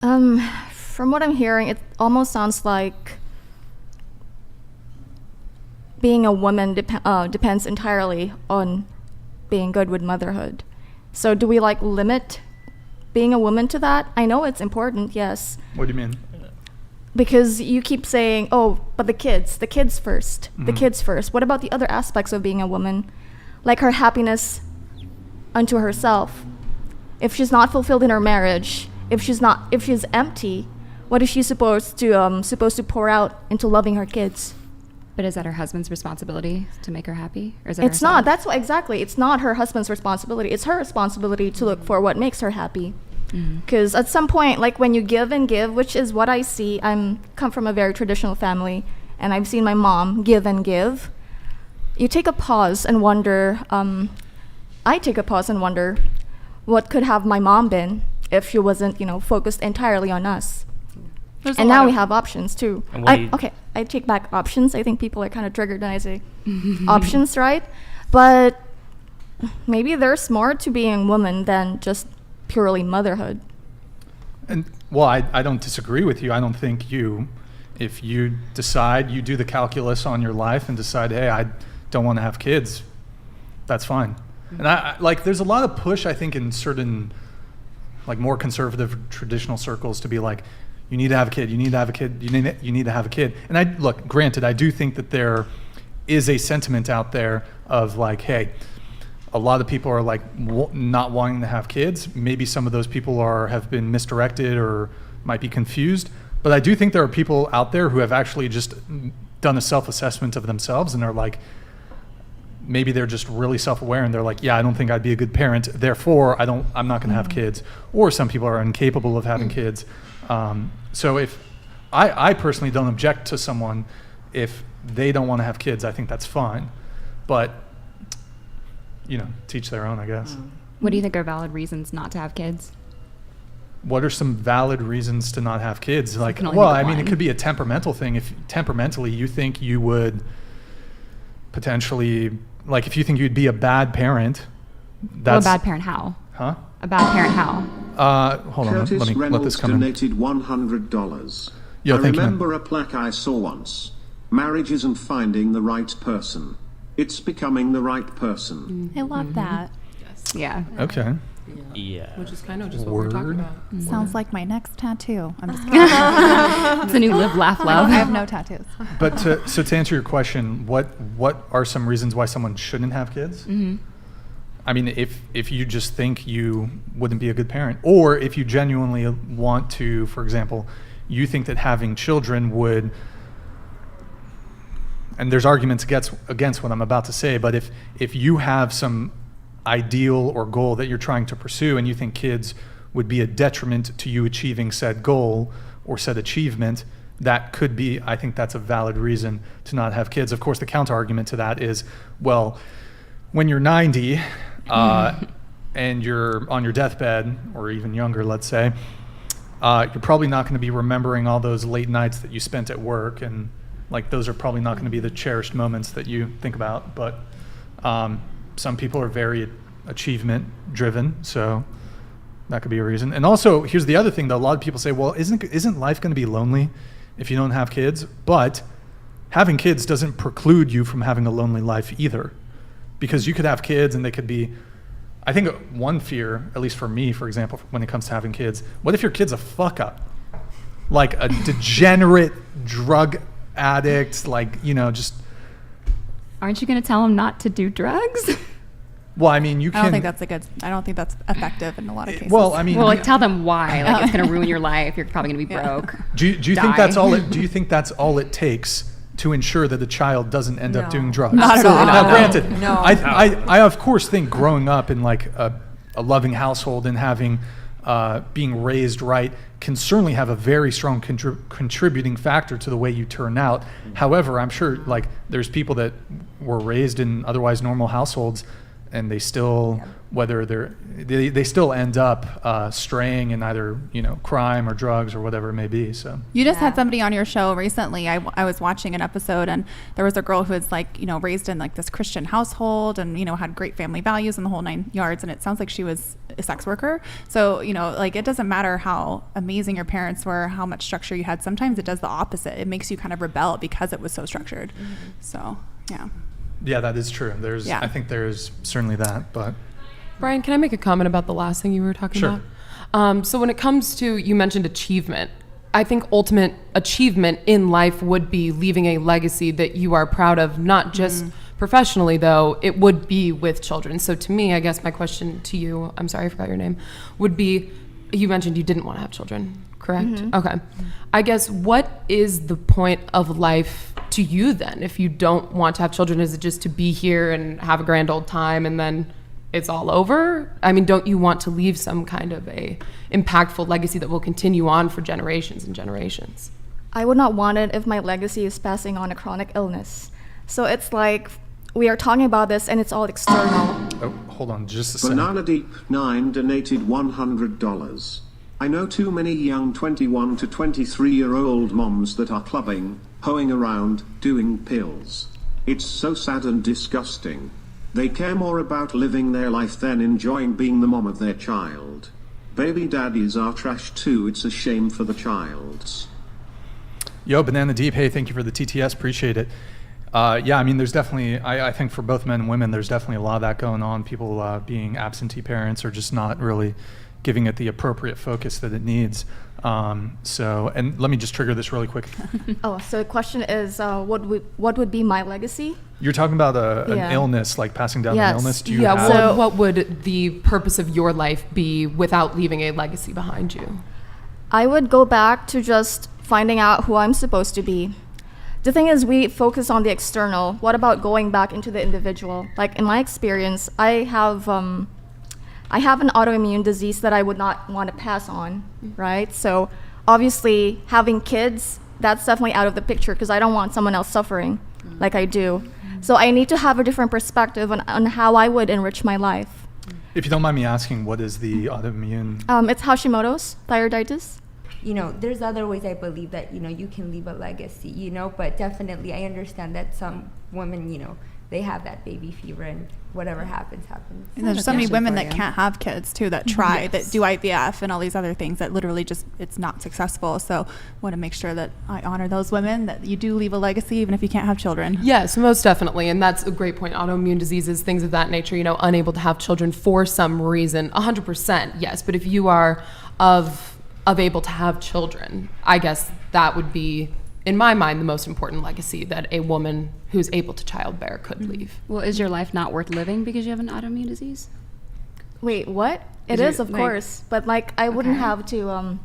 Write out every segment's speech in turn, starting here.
From what I'm hearing, it almost sounds like being a woman depends entirely on being good with motherhood. So do we like limit being a woman to that? I know it's important, yes, What do you mean? because you keep saying, oh, but the kids first, the Mhm. kids first. What about the other aspects of being a woman? Like her happiness unto herself. If she's not fulfilled in her marriage, if she's empty, what is she supposed to pour out into loving her kids? But is that her husband's responsibility to make her happy? Or is it It's not. herself? That's why, exactly. It's not her husband's responsibility. It's her responsibility to look for what makes her happy. Because at some point, like when you give and give, which is what I see, come from a very traditional family, and I've seen my mom give and give. You take a pause and wonder. I take a pause and wonder, what could have my mom been if she wasn't, focused entirely on us? There's a And lot now of- we have options too. And what do you- Okay, I take back options. I think people are kind of triggered when I say options, right? But maybe there's more to being woman than just purely motherhood. And well, I don't disagree with you. I don't think if you decide, you do the calculus on your life and decide, hey, I don't want to have kids, that's fine. And there's a lot of push, I think, in certain, like, more conservative traditional circles to be like, you need to have a kid, you need to have a kid, you need to have a kid. And granted, I do think that there is a sentiment out there of like, hey, a lot of people are like not wanting to have kids. Maybe some of those people have been misdirected or might be confused. But I do think there are people out there who have actually just done a self-assessment of themselves and are like, maybe they're just really self-aware and they're like, yeah, I don't think I'd be a good parent, therefore I'm not going to have kids. Or some people are incapable of having kids. So if I personally don't object to someone if they don't want to have kids, I think that's fine. But teach their own, I guess. What do you think are valid reasons not to have kids? What are some valid reasons to not have kids? Like, can only well, think I of mean, it one. could be a temperamental thing. If temperamentally you think you would potentially, like, if you think you'd be a bad parent, Well, a that's bad parent how? huh? A bad parent how? Hold on, Curtis let me let Reynolds this come in. donated $100. Yo, I thank you, man. remember a plaque I saw once. Marriage isn't finding the right person. It's becoming the right person. I love that. Yes. Yeah. Okay. Yeah. Which is kind of just what we're talking Word. about. Sounds like my next tattoo. I'm just kidding. It's a new live, laugh, I love. have no tattoos. But to answer your question, what are some reasons why someone shouldn't have kids? I mean, if you just think you wouldn't be a good parent, or if you genuinely want to, for example, you think that having children would, and there's arguments against what I'm about to say, but if you have some ideal or goal that you're trying to pursue and you think kids would be a detriment to you achieving said goal or said achievement, that could be, I think that's a valid reason to not have kids. Of course, the counter argument to that is, well, when you're 90 and you're on your deathbed, or even younger, let's say, you're probably not going to be remembering all those late nights that you spent at work, and like those are probably not going to be the cherished moments that you think about. But some people are very achievement driven, so that could be a reason. And also, here's the other thing though, a lot of people say, well, isn't life going to be lonely if you don't have kids? But having kids doesn't preclude you from having a lonely life either, because you could have kids and they could be, I think one fear, at least for me, for example, when it comes to having kids, what if your kid's a fuck up? Like a degenerate drug addict, like, just... Aren't you going to tell him not to do drugs? Well, I mean, you can... I don't think that's effective in a lot of cases. Well, I mean... Well, like, tell them why. Like, it's going to ruin your life. You're probably going to be Yeah. broke. do you think die. do you think that's all it takes to ensure that the child doesn't end up No. doing drugs? Not at all. Now, No. granted, No. I of course think growing up in like a loving household and having being raised right can certainly have a very strong contributing factor to the way you turn out. However, I'm sure like there's people that were raised in otherwise normal households and they still, whether they still end up straying in either crime or drugs or whatever it may be. So You just had somebody on your show recently. I was watching an episode, and there was a girl who was like, raised in like this Christian household, and had great family values and the whole 9 yards. And it sounds like she was a sex worker. So, you know, like it doesn't matter how amazing your parents were, how much structure you had. Sometimes it does the opposite. It makes you kind of rebel because it was so structured. So, yeah. Yeah, that is true. I think there's certainly that, but Brian, can I make a comment about the last thing you were talking Sure. about? So when it comes to, you mentioned achievement. I think ultimate achievement in life would be leaving a legacy that you are proud of, not just professionally, though, it would be with children. So to me, I guess my question to you, I'm sorry, I forgot your name, would be, you mentioned you didn't want to have children, correct? Okay. I guess what is the point of life to you then if you don't want to have children? Is it just to be here and have a grand old time and then it's all over? I mean, don't you want to leave some kind of a impactful legacy that will continue on for generations and generations? I would not want it if my legacy is passing on a chronic illness. So it's like we are talking about this and it's all external. oh, hold on just a second. Banana Deep 9 donated $100. I know too many young 21 to 23-year-old moms that are clubbing, hoeing around, doing pills. It's so sad and disgusting. They care more about living their life than enjoying being the mom of their child. Baby daddies are trash too. It's a shame for the childs. Yo, Banana Deep, hey, thank you for the TTS, appreciate it. Yeah, I mean, there's definitely, I think for both men and women, there's definitely a lot of that going on. People being absentee parents or just not really giving it the appropriate focus that it needs. And let me just trigger this really quick. Oh, so the question is, what would be my legacy? You're talking about an Yeah. illness, like passing down Yes. an illness. Do you Yeah, have? So- what would the purpose of your life be without leaving a legacy behind you? I would go back to just finding out who I'm supposed to be. The thing is, we focus on the external. What about going back into the individual? Like in my experience, I have an autoimmune disease that I would not want to pass on, right? So obviously having kids, that's definitely out of the picture because I don't want someone else suffering like I do. So I need to have a different perspective on how I would enrich my life. If you don't mind me asking, what is the autoimmune? It's Hashimoto's thyroiditis. You know, there's other ways I believe that, you know, you can leave a legacy, you know, but definitely I understand that some women, you know, they have that baby fever and whatever happens. And there's so many Especially women for that you. can't have kids too, that try, Yes. that do IVF and all these other things that literally just, it's not successful. So want to make sure that I honor those women, that you do leave a legacy even if you can't have children. Yes, most definitely. And that's a great point. Autoimmune diseases, things of that nature, you know, unable to have children for some reason, 100%, yes. But if you are of able to have children, I guess that would be, in my mind, the most important legacy that a woman who's able to childbear could leave. Well, is your life not worth living because you have an autoimmune disease? Wait, what? Is It is, it, of like- course. But like, I wouldn't Okay. have to.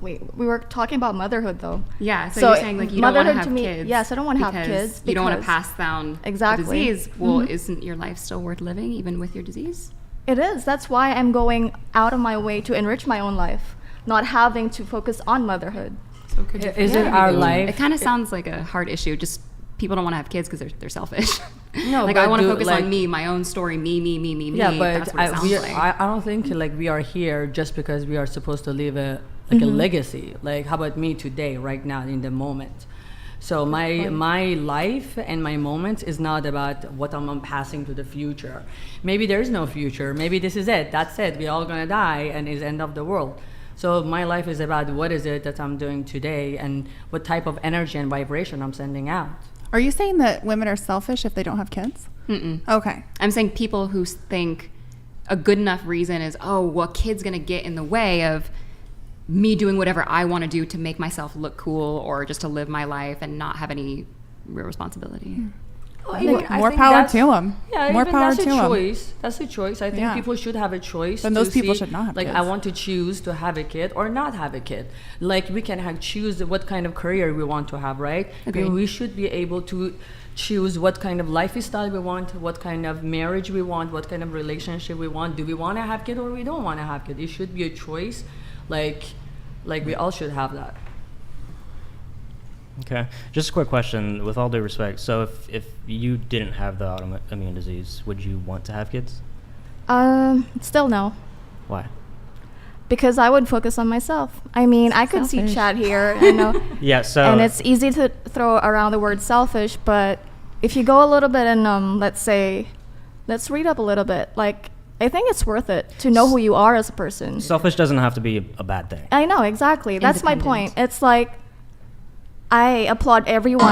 Wait, we were talking about motherhood though. Yeah, so you're saying like you don't want to motherhood have to me, kids. yes, I don't want to have because kids. You don't want to because pass down Exactly. the disease. Well, isn't your life still worth living even with your disease? It is. That's why I'm going out of my way to enrich my own life, not having to focus on motherhood. So could you Is it our life? It kind of sounds like a hard issue. Just people don't want to have kids because they're selfish. No, like I but want to do- focus like- on me, my own story, me. Yeah, That's but what it sounds like. I don't think like we are here just because we are supposed to leave a a legacy. Like how about me today, right now, in the moment? So my life and my moments is not about what I'm passing to the future. Maybe there is no future. Maybe this is it. That's it. We're all gonna die, and it's end of the world. So my life is about what is it that I'm doing today, and what type of energy and vibration I'm sending out. Are you saying that women are selfish if they don't have kids? Mm-mm. Okay. I'm saying people who think a good enough reason is, oh, well, kid's gonna get in the way of me doing whatever I want to do to make myself look cool or just to live my life and not have any real responsibility. More power to them. Yeah, More even power that's to a 'em. choice. That's a choice. I think Yeah. people should have a choice. Then to those people see, should not have like kids. I want to choose to have a kid or not have a kid. Like we can choose what kind of career we want to have, right? Agreed. We should be able to choose what kind of lifestyle we want, what kind of marriage we want, what kind of relationship we want. Do we want to have kid or we don't want to have kid? It should be a choice. Like we all should have that. Okay. Just a quick question, with all due respect. So if you didn't have the autoimmune disease, would you want to have kids? Still no. Why? Because I would focus on myself. I mean, I could see Selfish. Chad here, you know, Yeah, so and it's easy to throw around the word selfish, but if you go a little bit and let's read up a little bit. Like I think it's worth it to know who you are as a person. Selfish doesn't have to be a bad thing. I know, exactly. That's my point. Independent. It's like, I applaud everyone